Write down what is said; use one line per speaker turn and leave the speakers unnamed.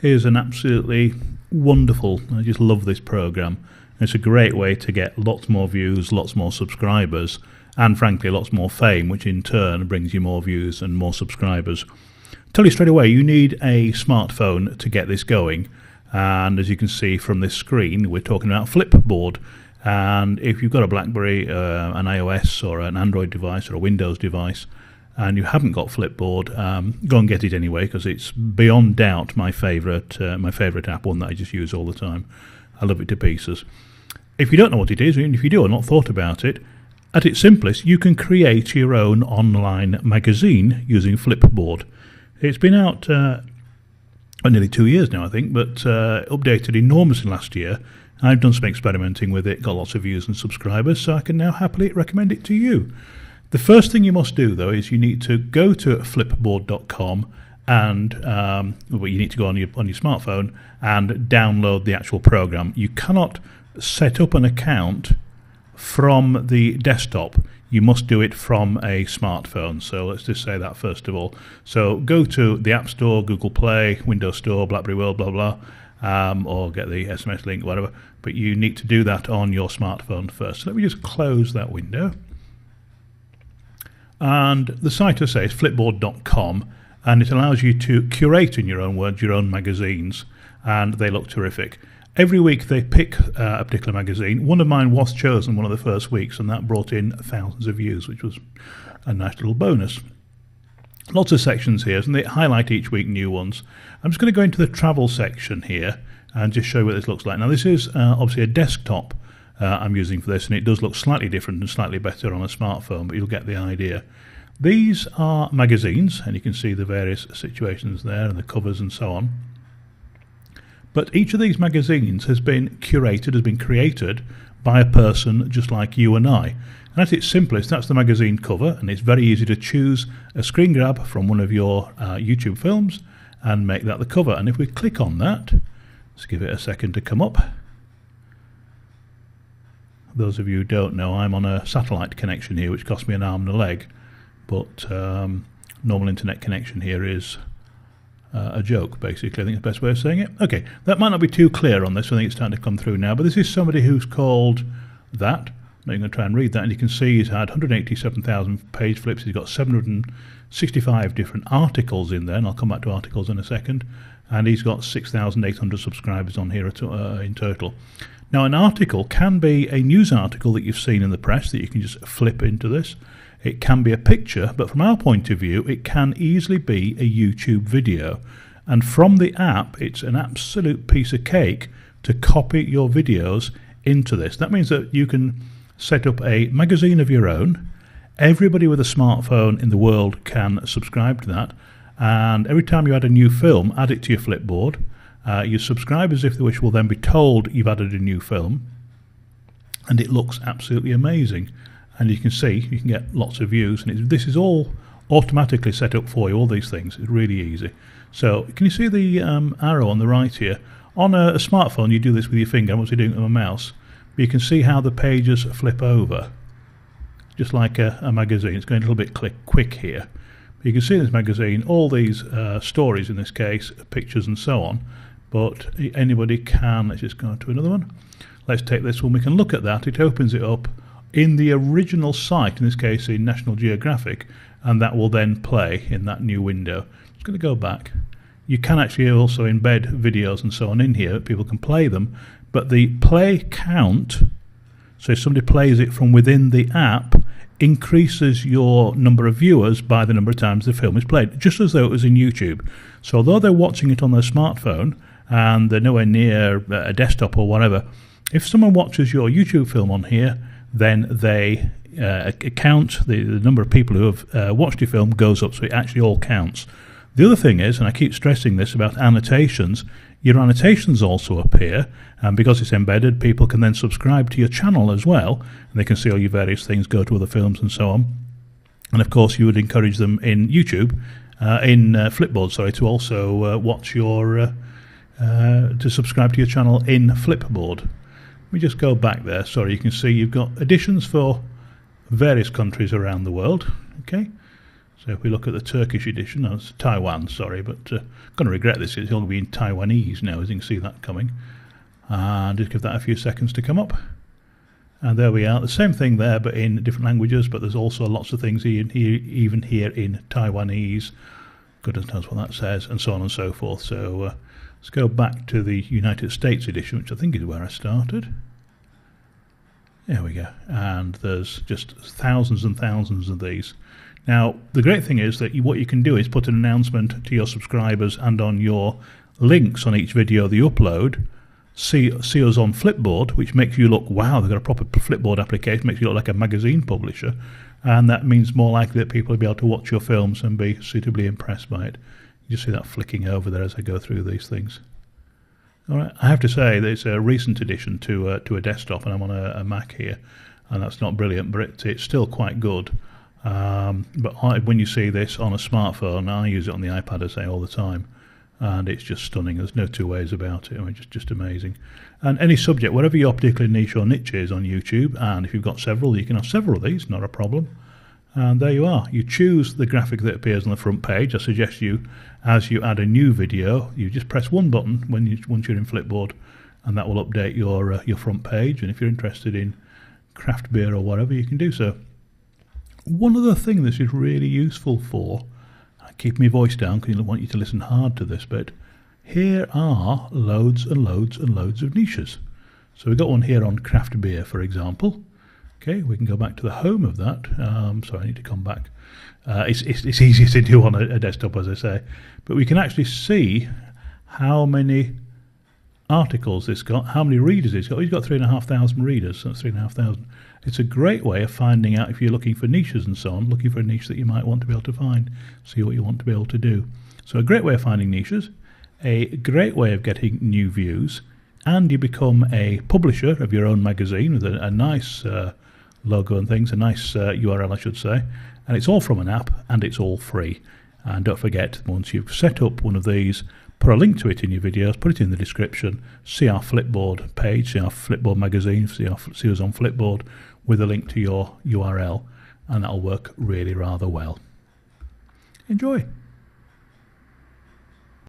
is an absolutely wonderful, I just love this program. It's a great way to get lots more views, lots more subscribers, and frankly lots more fame, which in turn brings you more views and more subscribers. Tell you straight away, you need a smartphone to get this going, and as you can see from this screen, we're talking about Flipboard. And if you've got a BlackBerry, an iOS or an Android device or a Windows device, and you haven't got Flipboard, go and get it anyway, because it's beyond doubt my favourite app, one that I just use all the time. I love it to pieces. If you don't know what it is, and if you do or not thought about it, at its simplest, you can create your own online magazine using Flipboard. It's been out nearly 2 years now, I think, but updated enormously last year. I've done some experimenting with it, got lots of views and subscribers, so I can now happily recommend it to you. The first thing you must do, though, is you need to go to flipboard.com and you need to go on your smartphone and download the actual program. You cannot set up an account from the desktop. You must do it from a smartphone. So let's just say that first of all. So go to the App Store, Google Play, Windows Store, BlackBerry World, blah, blah, or get the SMS link, whatever. But you need to do that on your smartphone first. So let me just close that window. And the site, I say, is flipboard.com, and it allows you to curate, in your own words, your own magazines, and they look terrific. Every week they pick a particular magazine. One of mine was chosen one of the first weeks, and that brought in thousands of views, which was a nice little bonus. Lots of sections here, and they highlight each week new ones. I'm just going to go into the travel section here and just show you what this looks like. Now, this is obviously a desktop I'm using for this, and it does look slightly different and slightly better on a smartphone, but you'll get the idea. These are magazines, and you can see the various situations there and the covers and so on. But each of these magazines has been curated, has been created by a person just like you and I. And at its simplest, that's the magazine cover, and it's very easy to choose a screen grab from one of your YouTube films and make that the cover. And if we click on that, let's give it a second to come up. Those of you who don't know, I'm on a satellite connection here, which cost me an arm and a leg, but normal internet connection here is a joke, basically. I think it's the best way of saying it. Okay, that might not be too clear on this. I think it's starting to come through now, but this is somebody who's called that. Now you're going to try and read that, and you can see he's had 187,000 page flips. He's got 765 different articles in there, and I'll come back to articles in a second, and he's got 6,800 subscribers on here in total. Now, an article can be a news article that you've seen in the press that you can just flip into this. It can be a picture, but from our point of view, it can easily be a YouTube video. And from the app, it's an absolute piece of cake to copy your videos into this. That means that you can set up a magazine of your own. Everybody with a smartphone in the world can subscribe to that. And every time you add a new film, add it to your Flipboard. Your subscribers, if they wish, will then be told you've added a new film, and it looks absolutely amazing. And you can see you can get lots of views, and this is all automatically set up for you. All these things, it's really easy. So can you see the arrow on the right here? On a smartphone, you do this with your finger. I'm obviously doing it with a mouse, but you can see how the pages flip over, just like a magazine. It's going a little bit quick here. But you can see in this magazine all these stories, in this case, pictures and so on. But anybody can. Let's just go to another one. Let's take this one. We can look at that. It opens it up in the original site, in this case in National Geographic, and that will then play in that new window. Just going to go back. You can actually also embed videos and so on in here. People can play them, but the play count, so if somebody plays it from within the app, increases your number of viewers by the number of times the film is played, just as though it was in YouTube. So although they're watching it on their smartphone and they're nowhere near a desktop or whatever, if someone watches your YouTube film on here, then they count, the number of people who have watched your film goes up, so it actually all counts. The other thing is, and I keep stressing this about annotations, your annotations also appear, and because it's embedded, people can then subscribe to your channel as well, and they can see all your various things, go to other films and so on. And of course you would encourage them in YouTube, in Flipboard, sorry, to also watch your, to subscribe to your channel in Flipboard. Let me just go back there. Sorry, you can see you've got editions for various countries around the world. Okay, So if we look at the Turkish edition, that's Taiwan, sorry, but I'm going to regret this. It's all going to be in Taiwanese now, as you can see that coming. And just give that a few seconds to come up. And there we are. The same thing there, but in different languages. But there's also lots of things even here in Taiwanese. Goodness knows what that says, and so on and so forth. So let's go back to the United States edition, which I think is where I started. There we go. And there's just thousands and thousands of these. Now, the great thing is that what you can do is put an announcement to your subscribers and on your links on each video they upload. See us on Flipboard, which makes you look, wow, they've got a proper Flipboard application, makes you look like a magazine publisher, and that means more likely that people will be able to watch your films and be suitably impressed by it. You just see that flicking over there as I go through these things. All right, I have to say that it's a recent addition to a desktop, and I'm on a Mac here, and that's not brilliant, but it's still quite good. But when you see this on a smartphone, I use it on the iPad, I say, all the time. And it's just stunning. There's no two ways about it. I mean, just amazing. And any subject, whatever your particular niche or niche is on YouTube, and if you've got several, you can have several of these, not a problem. And there you are. You choose the graphic that appears on the front page. I suggest you, as you add a new video, you just press one button once you're in Flipboard, and that will update your front page. And if you're interested in craft beer or whatever, you can do so. One other thing this is really useful for, keep my voice down because I want you to listen hard to this bit. Here are loads and loads and loads of niches. So we've got one here on craft beer, for example. Okay, we can go back to the home of that. Sorry, I need to come back. It's easier to do on a desktop, as I say. But we can actually see how many articles it's got, how many readers it's got. He's got 3,500 readers, so that's 3,500. It's a great way of finding out if you're looking for niches and so on, looking for a niche that you might want to be able to find, see what you want to be able to do. So a great way of finding niches, a great way of getting new views, and you become a publisher of your own magazine with a nice logo and things, a nice URL I should say, and it's all from an app and it's all free. And don't forget, once you've set up one of these, put a link to it in your videos, put it in the description, see our Flipboard page, see our Flipboard magazine, see us on Flipboard with a link to your URL, and that'll work really rather well. Enjoy!